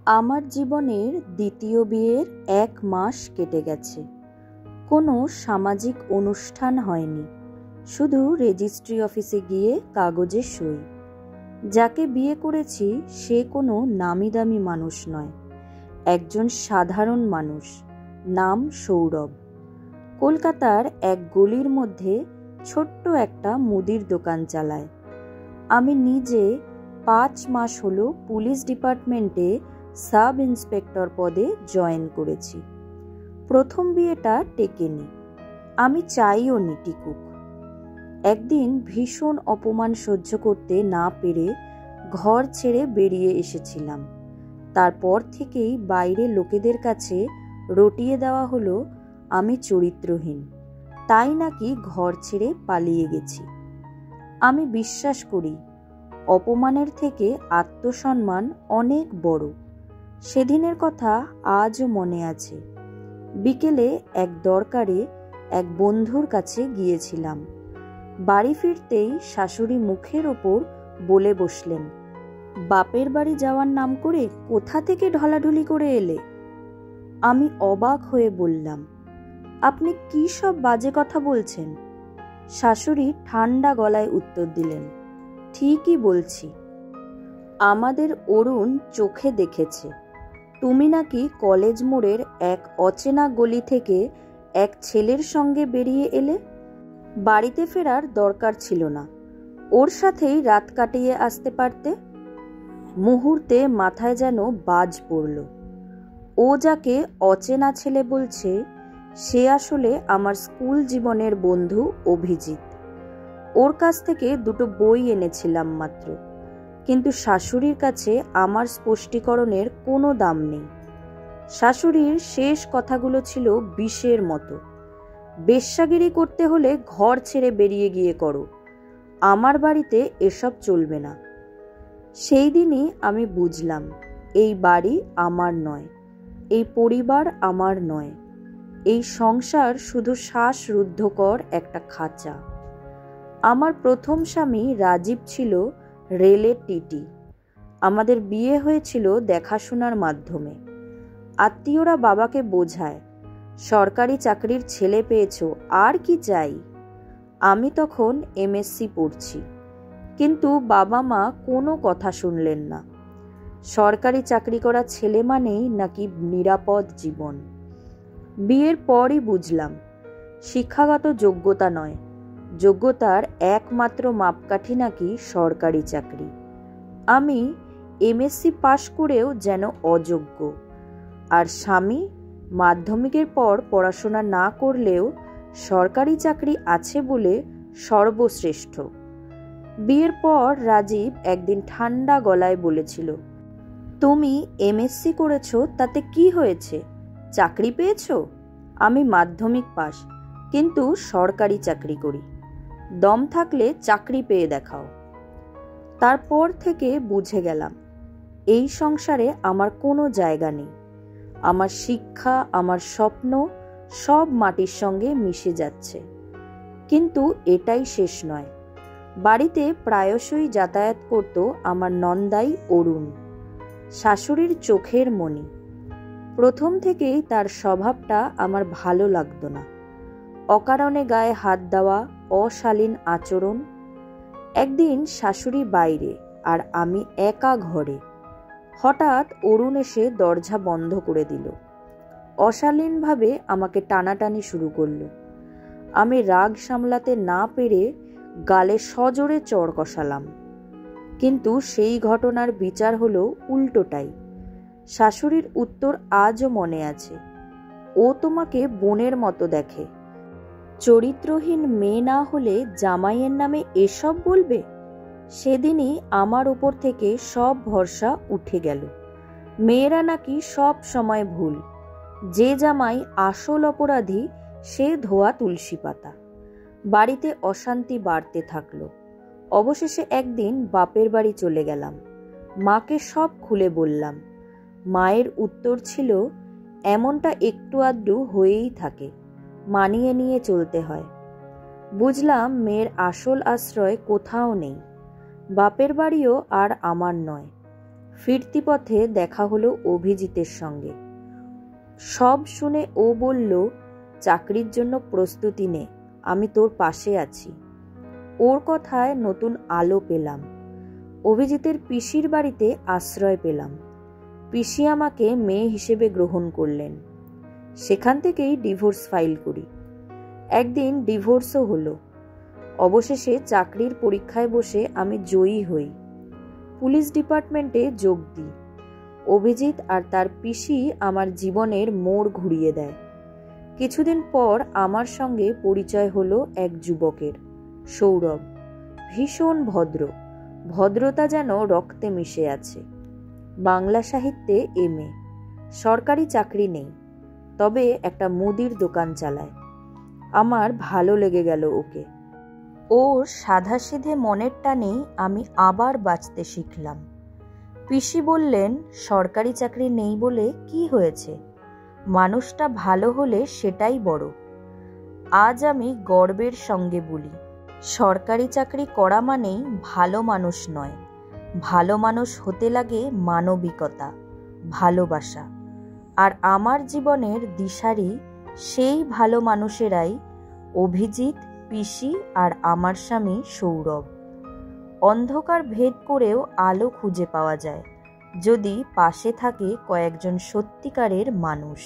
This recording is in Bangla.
আমার জীবনের দ্বিতীয় বিয়ের 1 মাস কেটে গেছে। কোনো সামাজিক অনুষ্ঠান হয়নি, শুধু রেজিস্ট্রি অফিসে গিয়ে কাগজে সই। যাকে বিয়ে করেছি সে কোনো নামি দামি মানুষ নয়, একজন সাধারণ মানুষ, নাম সৌরভ। কলকাতার এক গলির মধ্যে ছোট্ট একটা মুদির দোকান চালায়। আমি নিজে 5 মাস হলো পুলিশ ডিপার্টমেন্টে সাব ইন্সপেক্টর পদে জয়েন করেছি। প্রথম বিয়েটা টেকেনি, আমি চাইও নি টিকুক। একদিন ভীষণ অপমান সহ্য করতে না পেরে ঘর ছেড়ে বেরিয়ে এসেছিলাম। তারপর থেকেই বাইরে লোকেদের কাছে রটিয়ে দেওয়া হলো আমি চরিত্রহীন, তাই নাকি ঘর ছেড়ে পালিয়ে গেছি। আমি বিশ্বাস করি অপমানের থেকে আত্মসম্মান অনেক বড়। সেদিনের কথা আজও মনে আছে। বিকেলে এক দরকারে এক বন্ধুর কাছে গিয়েছিলাম। বাড়ি ফিরতেই শাশুড়ি মুখের ওপর বলে বসলেন, বাপের বাড়ি যাওয়ার নাম করে কোথা থেকে ঢলাঢলি করে এলে? আমি অবাক হয়ে বললাম, আপনি কি সব বাজে কথা বলছেন? শাশুড়ি ঠান্ডা গলায় উত্তর দিলেন, ঠিকই বলছি। আমাদের অরুণ চোখে দেখেছে তুমি নাকি কলেজ মোড়ের এক অচেনা গলি থেকে এক ছেলের সঙ্গে বেরিয়ে এলে। বাড়িতে ফেরার দরকার ছিল না, ওর সাথেই রাত কাটিয়ে আসতে পারতে। মুহূর্তে মাথায় যেন বাজ পড়ল। ও যাকে অচেনা ছেলে বলছে সে আসলে আমার স্কুল জীবনের বন্ধু অভিজিৎ। ওর কাছ থেকে 2টো বই এনেছিলাম মাত্র, কিন্তু শাশুড়ির কাছে আমার স্পষ্টীকরণের কোনো দাম নেই। শাশুড়ির শেষ কথাগুলো ছিল বিষের মতো, বেশ্যাগিরি করতে হলে ঘর ছেড়ে বেরিয়ে গিয়ে করো, আমার বাড়িতে এসব চলবে না। সেই দিনই আমি বুঝলাম এই বাড়ি আমার নয়, এই পরিবার আমার নয়, এই সংসার শুধু শ্বাসরুদ্ধকর একটা খাঁচা। আমার প্রথম স্বামী রাজীব ছিল রেলের টিটি। আমাদের বিয়ে হয়েছিল দেখাশোনার মাধ্যমে। আত্মীয়রা বাবাকে বোঝায়, সরকারি চাকরির ছেলে পেয়েছো, আর কি চাই? আমি তখন MSc পড়ছি, কিন্তু বাবা মা কোনো কথা শুনলেন না। সরকারি চাকরি করা ছেলে মানেই নাকি নিরাপদ জীবন। বিয়ের পরই বুঝলাম শিক্ষাগত যোগ্যতা নয়, যোগ্যতার একমাত্র মাপকাঠি নাকি সরকারি চাকরি। আমি MSc পাশ করেও যেন অযোগ্য, আর স্বামী মাধ্যমিকের পর পড়াশোনা না করলেও সরকারি চাকরি আছে বলে সর্বশ্রেষ্ঠ। বিয়ের পর রাজীব একদিন ঠান্ডা গলায় বলেছিল, তুমি MSc করেছো তাতে কি হয়েছে? চাকরি পেয়েছো? আমি মাধ্যমিক পাস, কিন্তু সরকারি চাকরি করি, দম থাকলে চাকরি পেয়ে দেখাও। তারপর থেকে বুঝে গেলাম এই সংসারে আমার কোনো জায়গা নেই। আমার শিক্ষা, আমার স্বপ্ন সব মাটির সঙ্গে মিশে যাচ্ছে। কিন্তু এটাই শেষ নয়। বাড়িতে প্রায়শই যাতায়াত করত আমার নন্দাই অরুণ, শাশুড়ির চোখের মণি। প্রথম থেকেই তার স্বভাবটা আমার ভালো লাগতো না। অকারণে গায়ে হাত দেওয়া, অশালীন আচরণ। একদিন শাশুড়ি বাইরে আর আমি একা ঘরে। হঠাৎ অরুণ এসে দরজা বন্ধ করে দিল। অশালীনভাবে আমাকে টানাটানি শুরু করলো। আমি রাগ সামলাতে না পেরে গালে সজোরে চড় কষালাম। কিন্তু সেই ঘটনার বিচার হলো উল্টোটাই। শাশুড়ির উত্তর আজও মনে আছে, ও তোমাকে বোনের মতো দেখে, চরিত্রহীন মেয়ে না হলে জামাইয়ের নামে এসব বলবে। সেদিনই আমার উপর থেকে সব ভরসা উঠে গেল। মেয়েরা নাকি সব সময় ভুল, যে জামাই আসল অপরাধী সে ধোয়া তুলসী পাতা। বাড়িতে অশান্তি বাড়তে থাকলো। অবশেষে একদিন বাপের বাড়ি চলে গেলাম। মাকে সব খুলে বললাম। মায়ের উত্তর ছিল, এমনটা একটু আধটু হয়েই থাকে, মানিয়ে নিয়ে চলতে হয়। বুঝলাম মেয়ের আসল আশ্রয় কোথাও নেই, বাপের বাড়িও আর আমার নয়। ফিরতি পথে দেখা হলো অভিজিতের সঙ্গে। সব শুনে ও বলল, চাকরির জন্য প্রস্তুতি নে, আমি তোর পাশে আছি। ওর কথায় নতুন আলো পেলাম। অভিজিতের পিসির বাড়িতে আশ্রয় পেলাম। পিসি আমাকে মেয়ে হিসেবে গ্রহণ করলেন। সেখান থেকেই ডিভোর্স ফাইল করি। একদিন ডিভোর্সও হলো। অবশেষে চাকরির পরীক্ষায় বসে আমি জয়ী হই। পুলিশ ডিপার্টমেন্টে যোগ দিই। অভিজিৎ আর তার পিসি আমার জীবনের মোড় ঘুরিয়ে দেয়। কিছুদিন পর আমার সঙ্গে পরিচয় হলো এক যুবকের, সৌরভ। ভীষণ ভদ্র, ভদ্রতা যেন রক্তে মিশে আছে। বাংলা সাহিত্যে MA, সরকারি চাকরি নেই, তবে একটা মুদির দোকান চালায়। আমার ভালো লেগে গেল ওকে। ওর সাধাসিধে মনের টানেই আমি আবার বাঁচতে শিখলাম। পিসি বললেন, সরকারি চাকরি নেই বলে কি হয়েছে, মানুষটা ভালো হলে সেটাই বড়। আজ আমি গর্বের সঙ্গে বলি, সরকারি চাকরি করা মানেই ভালো মানুষ নয়। ভালো মানুষ হতে লাগে মানবিকতা, ভালোবাসা। আর আমার জীবনের দিশারি সেই ভালো মানুষেরাই অভিজিৎ, পিসি আর আমার স্বামী সৌরভ। অন্ধকার ভেদ করেও আলো খুঁজে পাওয়া যায় যদি পাশে থাকে কয়েকজন সত্যিকারের মানুষ।